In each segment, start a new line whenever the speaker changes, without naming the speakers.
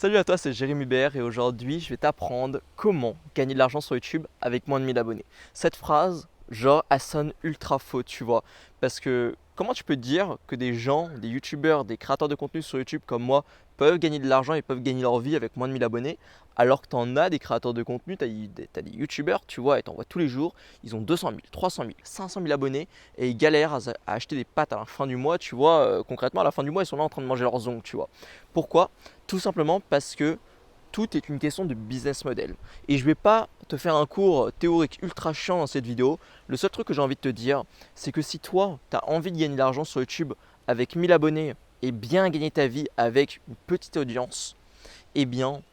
Salut à toi, c'est Jérémy Hubert et aujourd'hui je vais t'apprendre comment gagner de l'argent sur YouTube avec moins de 1000 abonnés. Cette phrase, genre, elle sonne ultra faux, tu vois. Parce que comment tu peux dire que des gens, des YouTubeurs, des créateurs de contenu sur YouTube comme moi peuvent gagner de l'argent et peuvent gagner leur vie avec moins de 1000 abonnés alors que tu en as des créateurs de contenu, t'as des YouTubeurs, tu vois, et t'en vois tous les jours, ils ont 200 000, 300 000, 500 000 abonnés et ils galèrent à acheter des pâtes à la fin du mois, tu vois. Concrètement, à la fin du mois, ils sont là en train de manger leurs ongles, tu vois. Pourquoi? Tout simplement parce que tout est une question de business model. Et je ne vais pas te faire un cours théorique ultra chiant dans cette vidéo. Le seul truc que j'ai envie de te dire, c'est que si toi, tu as envie de gagner de l'argent sur YouTube avec 1000 abonnés et bien gagner ta vie avec une petite audience, eh bien,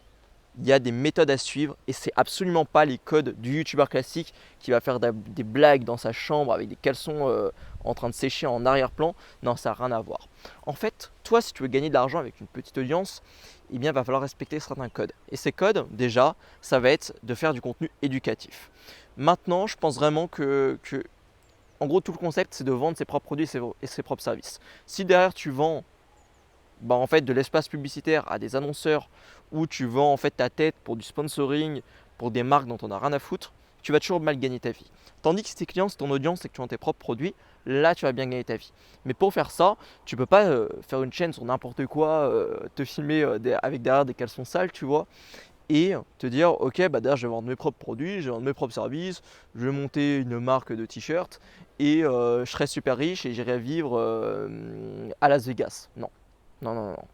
il y a des méthodes à suivre et c'est absolument pas les codes du youtubeur classique qui va faire des blagues dans sa chambre avec des caleçons en train de sécher en arrière-plan. Non, ça n'a rien à voir. En fait, toi, si tu veux gagner de l'argent avec une petite audience, eh bien, il va falloir respecter certains codes. Et ces codes, déjà, ça va être de faire du contenu éducatif. Maintenant, je pense vraiment que en gros, tout le concept, c'est de vendre ses propres produits et ses propres services. Si derrière, tu vends en fait, de l'espace publicitaire à des annonceurs où tu vends en fait ta tête pour du sponsoring, pour des marques dont on n'a rien à foutre, tu vas toujours mal gagner ta vie. Tandis que si tes clients, c'est ton audience et que tu vends tes propres produits, là tu vas bien gagner ta vie. Mais pour faire ça, tu peux pas faire une chaîne sur n'importe quoi, te filmer avec derrière des caleçons sales, tu vois, et te dire ok, bah derrière je vais vendre mes propres produits, je vais vendre mes propres services, je vais monter une marque de t-shirt et je serai super riche et j'irai vivre à Las Vegas. Non, non, non, non.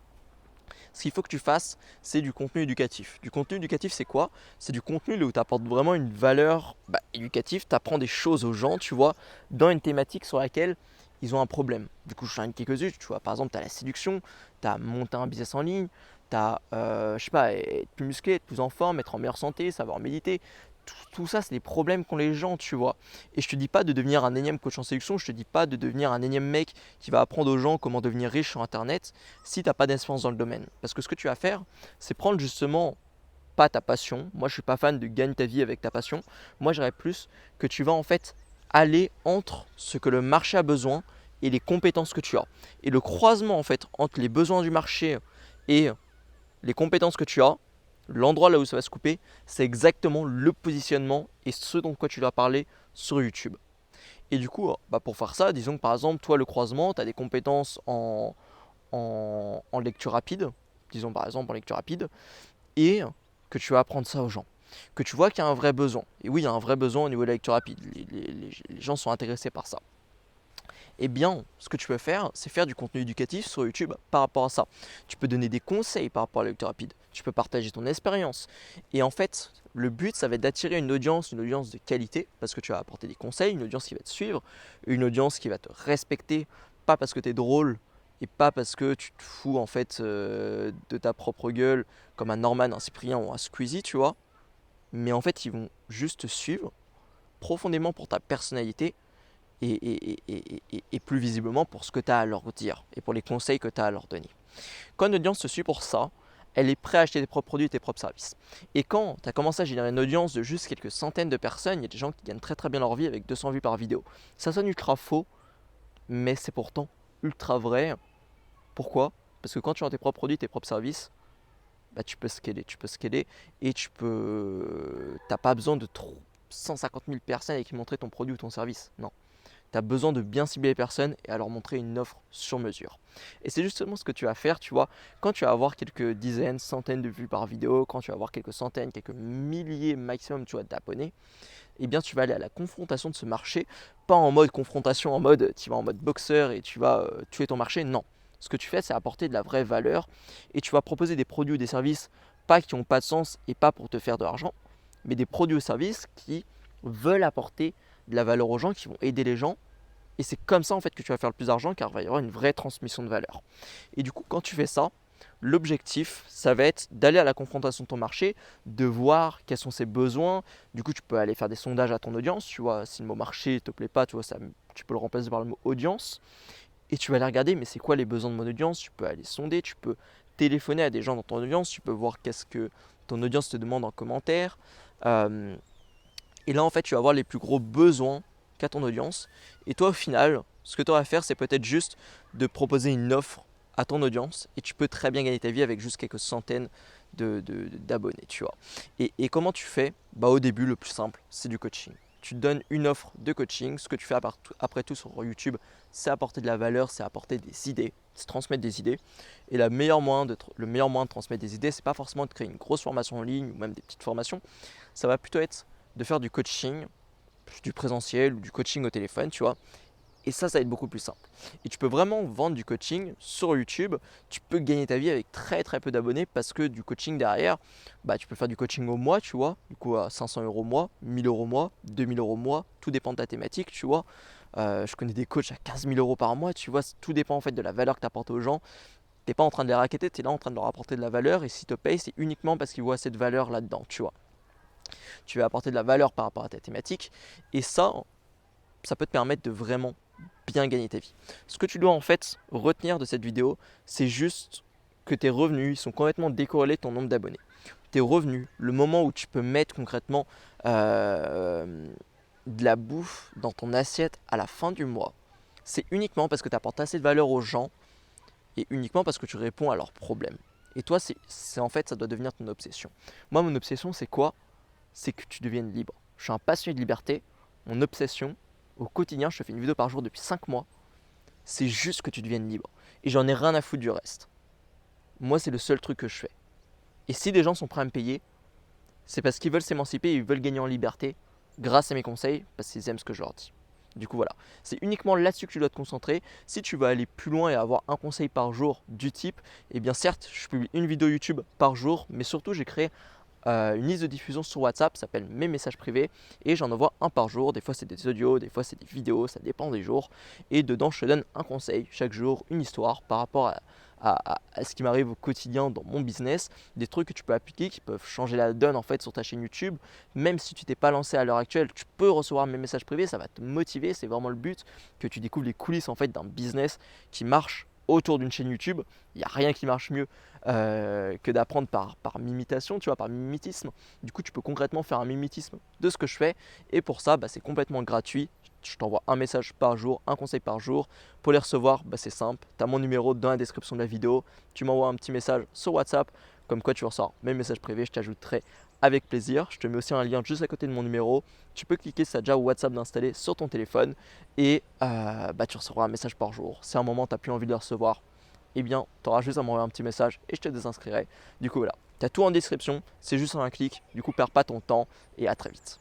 Ce qu'il faut que tu fasses, c'est du contenu éducatif. Du contenu éducatif, c'est quoi? C'est du contenu là où tu apportes vraiment une valeur éducative, tu apprends des choses aux gens, tu vois, dans une thématique sur laquelle ils ont un problème. Du coup, je t'en donne quelques-unes, tu vois. Par exemple, tu as la séduction, tu as monté un business en ligne, tu as, je sais pas, être plus musclé, être plus en forme, être en meilleure santé, savoir méditer. Tout ça, c'est des problèmes qu'ont les gens, tu vois. Et je te dis pas de devenir un énième coach en séduction, je te dis pas de devenir un énième mec qui va apprendre aux gens comment devenir riche sur Internet si tu n'as pas d'expérience dans le domaine. Parce que ce que tu vas faire, c'est prendre justement pas ta passion. Moi, je suis pas fan de gagner ta vie avec ta passion. Moi, j'aurais plus que tu vas en fait aller entre ce que le marché a besoin et les compétences que tu as. Et le croisement en fait entre les besoins du marché et les compétences que tu as, l'endroit là où ça va se couper, c'est exactement le positionnement et ce dont quoi tu vas parler sur YouTube. Et du coup, pour faire ça, disons que par exemple, toi, le croisement, tu as des compétences en lecture rapide, disons par exemple en lecture rapide, et que tu vas apprendre ça aux gens. Que tu vois qu'il y a un vrai besoin. Et oui, il y a un vrai besoin au niveau de la lecture rapide. Les gens sont intéressés par ça. Eh bien, ce que tu peux faire, c'est faire du contenu éducatif sur YouTube par rapport à ça. Tu peux donner des conseils par rapport à la lecture rapide. Tu peux partager ton expérience. Et en fait, le but, ça va être d'attirer une audience de qualité, parce que tu vas apporter des conseils, une audience qui va te suivre, une audience qui va te respecter, pas parce que tu es drôle et pas parce que tu te fous en fait de ta propre gueule comme un Norman, un Cyprien ou un Squeezie, tu vois. Mais en fait, ils vont juste te suivre profondément pour ta personnalité et plus visiblement pour ce que tu as à leur dire et pour les conseils que tu as à leur donner. Quand une audience te suit pour ça, elle est prête à acheter tes propres produits et tes propres services. Et quand tu as commencé à générer une audience de juste quelques centaines de personnes, il y a des gens qui gagnent très très bien leur vie avec 200 vues par vidéo. Ça sonne ultra faux, mais c'est pourtant ultra vrai. Pourquoi? Parce que quand tu as tes propres produits, tes propres services, tu peux scaler et t'as pas besoin de 150 000 personnes à qui montrer ton produit ou ton service. Non. Tu as besoin de bien cibler les personnes et à leur montrer une offre sur mesure. Et c'est justement ce que tu vas faire, tu vois, quand tu vas avoir quelques dizaines, centaines de vues par vidéo, quand tu vas avoir quelques centaines, quelques milliers maximum, tu vois, d'abonnés, eh bien tu vas aller à la confrontation de ce marché, pas en mode confrontation, en mode tu vas en mode boxeur et tu vas tuer ton marché, non. Ce que tu fais, c'est apporter de la vraie valeur et tu vas proposer des produits ou des services pas qui n'ont pas de sens et pas pour te faire de l'argent, mais des produits ou services qui veulent apporter de la valeur aux gens, qui vont aider les gens. Et c'est comme ça en fait que tu vas faire le plus d'argent car il va y avoir une vraie transmission de valeur. Et du coup, quand tu fais ça, l'objectif, ça va être d'aller à la confrontation de ton marché, de voir quels sont ses besoins. Du coup, tu peux aller faire des sondages à ton audience. Tu vois, si le mot marché ne te plaît pas, tu vois, tu peux le remplacer par le mot audience. Et tu vas aller regarder, mais c'est quoi les besoins de mon audience? Tu peux aller sonder, tu peux téléphoner à des gens dans ton audience, tu peux voir qu'est-ce que ton audience te demande en commentaire. Euh, et là, en fait, tu vas voir les plus gros besoins qu'a ton audience. Et toi, au final, ce que tu auras à faire, c'est peut-être juste de proposer une offre à ton audience et tu peux très bien gagner ta vie avec juste quelques centaines d'abonnés, tu vois. Et comment tu fais? Bah, au début, le plus simple, c'est du coaching. Tu donnes une offre de coaching. Ce que tu fais après tout sur YouTube, c'est apporter de la valeur, c'est apporter des idées, c'est transmettre des idées. Et le meilleur moyen de transmettre des idées, c'est pas forcément de créer une grosse formation en ligne ou même des petites formations. Ça va plutôt être de faire du coaching, du présentiel ou du coaching au téléphone, tu vois. Et ça va être beaucoup plus simple. Et tu peux vraiment vendre du coaching sur YouTube. Tu peux gagner ta vie avec très très peu d'abonnés parce que du coaching derrière, bah, tu peux faire du coaching au mois, tu vois. Du coup, à 500 euros au mois, 1000 euros au mois, 2000 euros au mois. Tout dépend de ta thématique, tu vois. Je connais des coachs à 15 000 euros par mois, tu vois. Tout dépend en fait de la valeur que tu apportes aux gens. Tu n'es pas en train de les racketter, tu es là en train de leur apporter de la valeur. Et s'ils te payent, c'est uniquement parce qu'ils voient cette valeur là-dedans, tu vois. Tu vas apporter de la valeur par rapport à ta thématique. Et ça peut te permettre de vraiment bien gagner ta vie. Ce que tu dois en fait retenir de cette vidéo, c'est juste que tes revenus ils sont complètement décorrélés de ton nombre d'abonnés. Tes revenus, le moment où tu peux mettre concrètement de la bouffe dans ton assiette à la fin du mois, c'est uniquement parce que tu apportes assez de valeur aux gens et uniquement parce que tu réponds à leurs problèmes. Et toi, c'est en fait, ça doit devenir ton obsession. Moi, mon obsession, c'est quoi? C'est que tu deviennes libre. Je suis un passionné de liberté. Mon obsession, au quotidien, je te fais une vidéo par jour depuis 5 mois. C'est juste que tu deviennes libre. Et j'en ai rien à foutre du reste. Moi, c'est le seul truc que je fais. Et si des gens sont prêts à me payer, c'est parce qu'ils veulent s'émanciper et ils veulent gagner en liberté grâce à mes conseils, parce qu'ils aiment ce que je leur dis. Du coup, voilà. C'est uniquement là-dessus que tu dois te concentrer. Si tu veux aller plus loin et avoir un conseil par jour du type, eh bien certes, je publie une vidéo YouTube par jour, mais surtout, j'ai créé une liste de diffusion sur WhatsApp, ça s'appelle mes messages privés et j'en envoie un par jour. Des fois c'est des audios, des fois c'est des vidéos, ça dépend des jours. Et dedans je te donne un conseil chaque jour, une histoire par rapport à ce qui m'arrive au quotidien dans mon business, des trucs que tu peux appliquer qui peuvent changer la donne en fait sur ta chaîne YouTube. Même si tu t'es pas lancé à l'heure actuelle, tu peux recevoir mes messages privés, ça va te motiver, c'est vraiment le but que tu découvres les coulisses en fait d'un business qui marche autour d'une chaîne YouTube. Il n'y a rien qui marche mieux que d'apprendre par mimitation, tu vois, par mimétisme. Du coup, tu peux concrètement faire un mimétisme de ce que je fais. Et pour ça, bah, c'est complètement gratuit. Je t'envoie un message par jour, un conseil par jour. Pour les recevoir, bah, c'est simple. Tu as mon numéro dans la description de la vidéo. Tu m'envoies un petit message sur WhatsApp, comme quoi tu ressors mes messages privés. Je t'ajouterai avec plaisir. Je te mets aussi un lien juste à côté de mon numéro. Tu peux cliquer si tu as déjà WhatsApp d'installer sur ton téléphone et bah, tu recevras un message par jour. Si à un moment tu n'as plus envie de le recevoir, eh bien tu auras juste à m'envoyer un petit message et je te désinscrirai. Du coup voilà, tu as tout en description, c'est juste un clic. Du coup perds pas ton temps et à très vite.